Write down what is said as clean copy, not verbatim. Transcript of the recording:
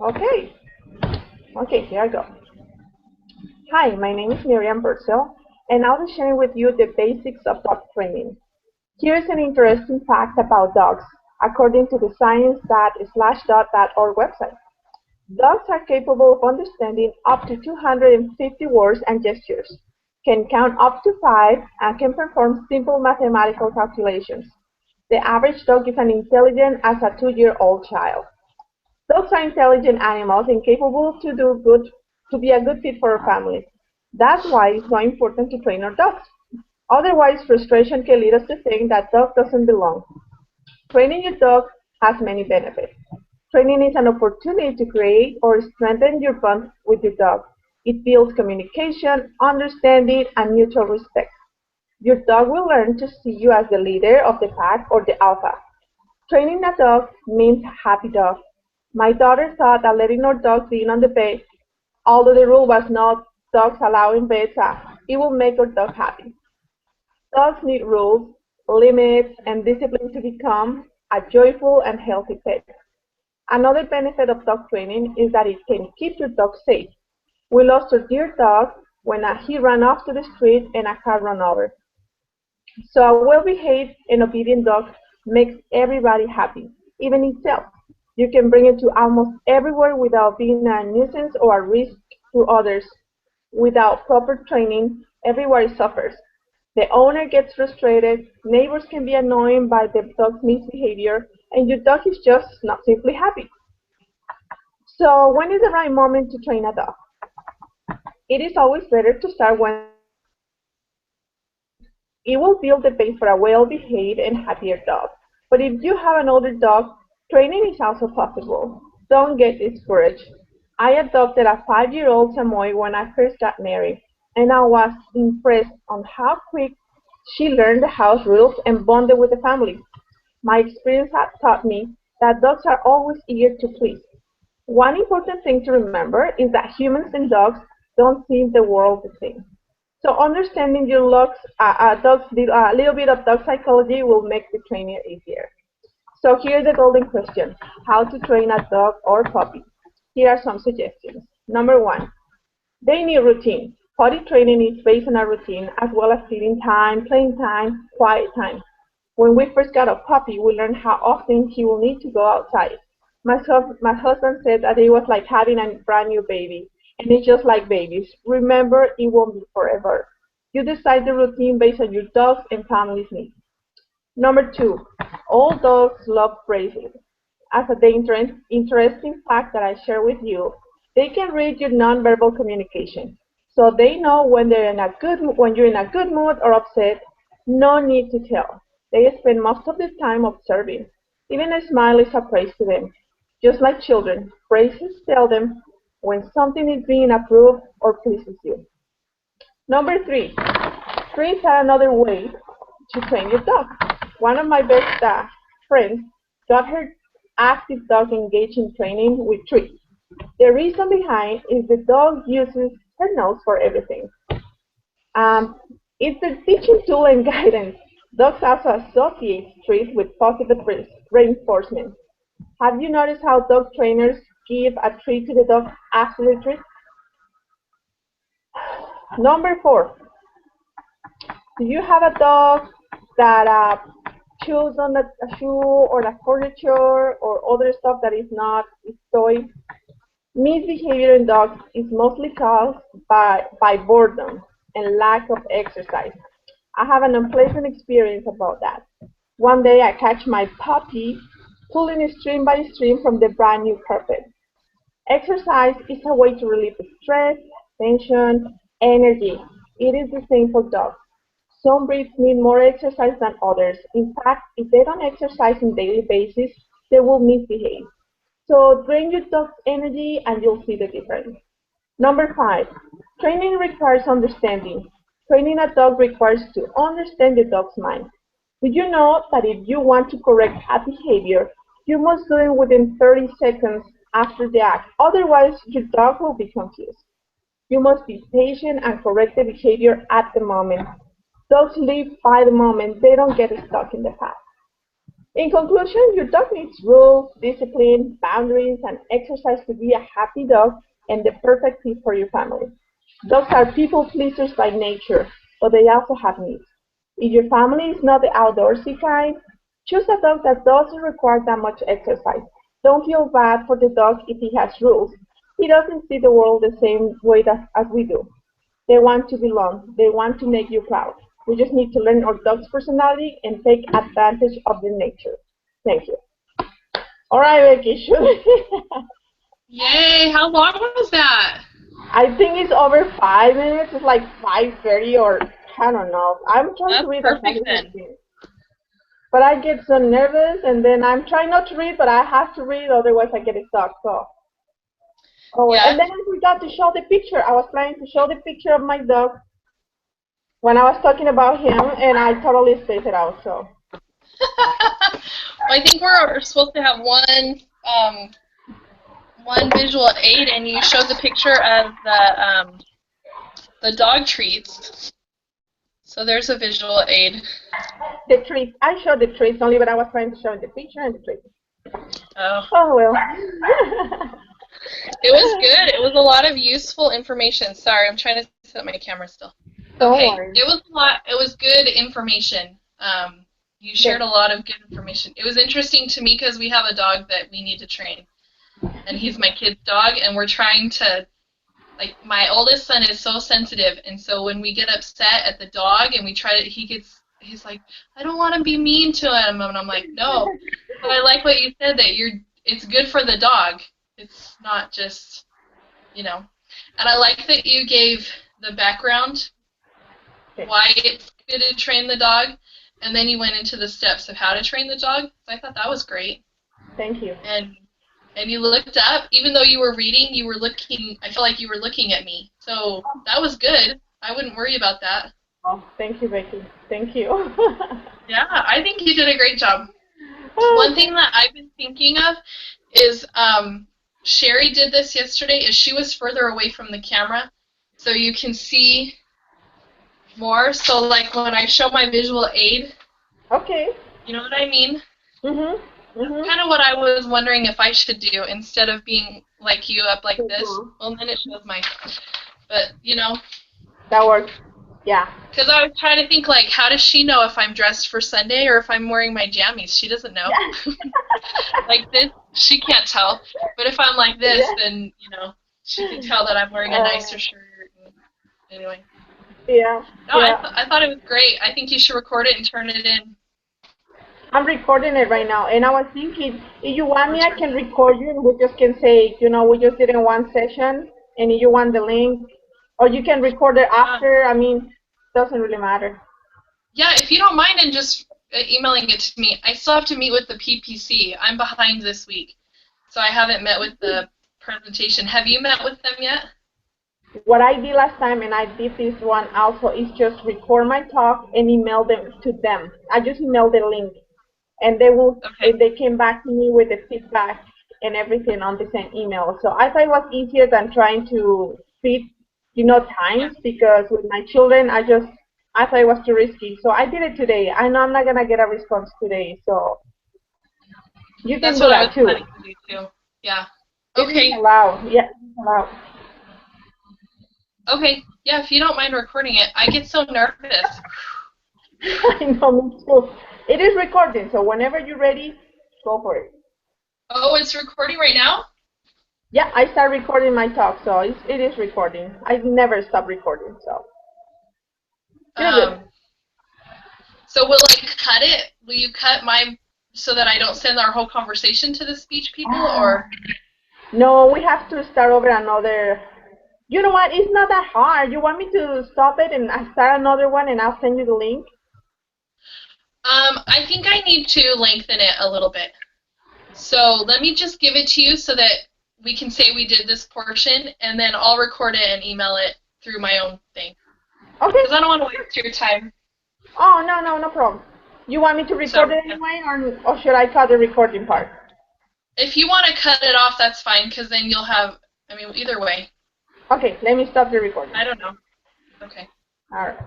Okay, okay, here I go. Hi, my name is Miriam Purcell, and I'll be sharing with you the basics of dog training. Here's an interesting fact about dogs, according to the science.slashdog.org website. Dogs are capable of understanding up to 250 words and gestures, can count up to 5, and can perform simple mathematical calculations. The average dog is as intelligent as a 2-year-old child. Dogs are intelligent animals and capable to be a good fit for our families. That's why it's so important to train our dogs. Otherwise, frustration can lead us to think that dog doesn't belong. Training your dog has many benefits. Training is an opportunity to create or strengthen your bond with your dog. It builds communication, understanding, and mutual respect. Your dog will learn to see you as the leader of the pack or the alpha. Training a dog means happy dog. My daughter thought that letting our dogs in on the bed, although the rule was not dogs allowed in beds, it will make our dog happy. Dogs need rules, limits, and discipline to become a joyful and healthy pet. Another benefit of dog training is that it can keep your dog safe. We lost our dear dog when he ran off to the street and a car ran over. So a well-behaved and obedient dog makes everybody happy, even itself. You can bring it to almost everywhere without being a nuisance or a risk to others. Without proper training, everybody suffers. The owner gets frustrated, neighbors can be annoyed by the dog's misbehavior, and your dog is just not simply happy. So when is the right moment to train a dog? It is always better to start when it will build the base for a well-behaved and happier dog. But if you have an older dog, training is also possible. Don't get discouraged. I adopted a 5-year-old Samoyed when I first got married, and I was impressed on how quick she learned the house rules and bonded with the family. My experience had taught me that dogs are always eager to please. One important thing to remember is that humans and dogs don't see the world the same. So understanding your dog's a little bit of dog psychology will make the training easier. So here's the golden question: how to train a dog or puppy? Here are some suggestions. Number one, they need routine. Potty training is based on a routine as well as feeding time, playing time, quiet time. When we first got a puppy, we learned how often he will need to go outside. My husband said that it was like having a brand new baby, and it's just like babies. Remember, it won't be forever. You decide the routine based on your dog's and family's needs. Number two, all dogs love praises. As a interesting fact that I share with you, they can read your nonverbal communication. So they know when you're in a good mood or upset. No need to tell. They spend most of the time observing. Even a smile is a praise to them. Just like children, praises tell them when something is being approved or pleases you. Number three, treats are another way to train your dog. One of my best friends got her active dog engaged in training with treats. The reason behind is the dog uses her nose for everything. Um, it's a teaching tool and guidance. Dogs also associate treats with positive reinforcement. Have you noticed how dog trainers give a treat to the dog after the treat? Number four, do you have a dog that chews on a shoe or the furniture or other stuff that is not its toy? Misbehavior in dogs is mostly caused by boredom and lack of exercise. I have an unpleasant experience about that. One day I catch my puppy pulling stream by stream from the brand new carpet. Exercise is a way to relieve stress, tension, energy. It is the same for dogs. Some breeds need more exercise than others. In fact, if they don't exercise on a daily basis, they will misbehave. So drain your dog's energy and you'll see the difference. Number five, training requires understanding. Training a dog requires to understand the dog's mind. Did you know that if you want to correct a behavior, you must do it within 30 seconds after the act? Otherwise, your dog will be confused. You must be patient and correct the behavior at the moment. Dogs live by the moment. They don't get stuck in the past. In conclusion, your dog needs rules, discipline, boundaries, and exercise to be a happy dog and the perfect fit for your family. Dogs are people pleasers by nature, but they also have needs. If your family is not the outdoorsy kind, choose a dog that doesn't require that much exercise. Don't feel bad for the dog if he has rules. He doesn't see the world the same way as we do. They want to belong. They want to make you proud. We just need to learn our dog's personality and take advantage of their nature. Thank you. All right, Becky. Yay! How long was that? I think it's over 5 minutes. It's like 5:30 or I don't know. I'm trying to That's read as fast perfect as I then. can. But I get so nervous, and then I'm trying not to read, but I have to read, otherwise I get stuck. So, oh, Yeah. and then I forgot to show the picture. I was planning to show the picture of my dog when I was talking about him, and I totally spaced it out. So. Well, I think we're supposed to have one visual aid, and you showed the picture of the dog treats. So there's a visual aid. The trees. I showed the trees only, but I was trying to show the picture and the trees. Oh. Oh well. It was good. It was a lot of useful information. Sorry, I'm trying to set my camera still. Don't Okay, worry. it was a lot. It was good information. You shared a lot of good information. It was interesting to me because we have a dog that we need to train, and he's my kid's dog, and we're trying to. Like, my oldest son is so sensitive, and so when we get upset at the dog and we try to, he's like, I don't want to be mean to him, and I'm like, no. But I like what you said, that it's good for the dog. It's not just, you know. And I like that you gave the background, why it's good to train the dog, and then you went into the steps of how to train the dog. So I thought that was great. Thank you. And you looked up, even though you were reading, you were looking, I feel like you were looking at me. So that was good. I wouldn't worry about that. Oh, thank you, Becky. Thank you. Yeah, I think you did a great job. One thing that I've been thinking of is Sherry did this yesterday, is she was further away from the camera, so you can see more. So like when I show my visual aid, Okay. you know what I mean? Mhm. That's kind of what I was wondering if I should do instead of being like you up like this. Well, then it shows my, but you know. That works. Yeah. Because I was trying to think, like, how does she know if I'm dressed for Sunday or if I'm wearing my jammies? She doesn't know. Yeah. Like this, she can't tell. But if I'm like this, Yeah. then, you know, she can tell that I'm wearing a nicer shirt. And, anyway. Yeah. No, Yeah. I thought it was great. I think you should record it and turn it in. I'm recording it right now, and I was thinking, if you want me, I can record you, and we just can say, we just did in one session, and if you want the link, or you can record it after. I mean, doesn't really matter. Yeah, if you don't mind, and just emailing it to me. I still have to meet with the PPC. I'm behind this week, so I haven't met with the presentation. Have you met with them yet? What I did last time, and I did this one also, is just record my talk and email them to them. I just emailed the link, and they came back to me with the feedback and everything on the same email. So I thought it was easier than trying to fit, times, because with my children, I thought it was too risky. So I did it today. I know I'm not gonna get a response today, so you can do that too. That's what I was planning to do too. Yeah. Okay. It is allowed. Yeah, it's allowed. Okay. Yeah, if you don't mind recording it. I get so nervous. I know, me too. It is recording, so whenever you're ready, go for it. Oh, it's recording right now? Yeah, I start recording my talk, so it is recording. I never stop recording, so. So will I cut it? Will you cut so that I don't send our whole conversation to the speech people, or? No, we have to start over another. You know what? It's not that hard. You want me to stop it and I start another one and I'll send you the link? I think I need to lengthen it a little bit. So let me just give it to you so that we can say we did this portion, and then I'll record it and email it through my own thing. Okay. Because I don't want to waste your time. Oh, no problem. You want me to record it anyway, or should I cut the recording part? If you want to cut it off, that's fine, because then you'll have, either way. Okay, let me stop the recording. I don't know. Okay. All right.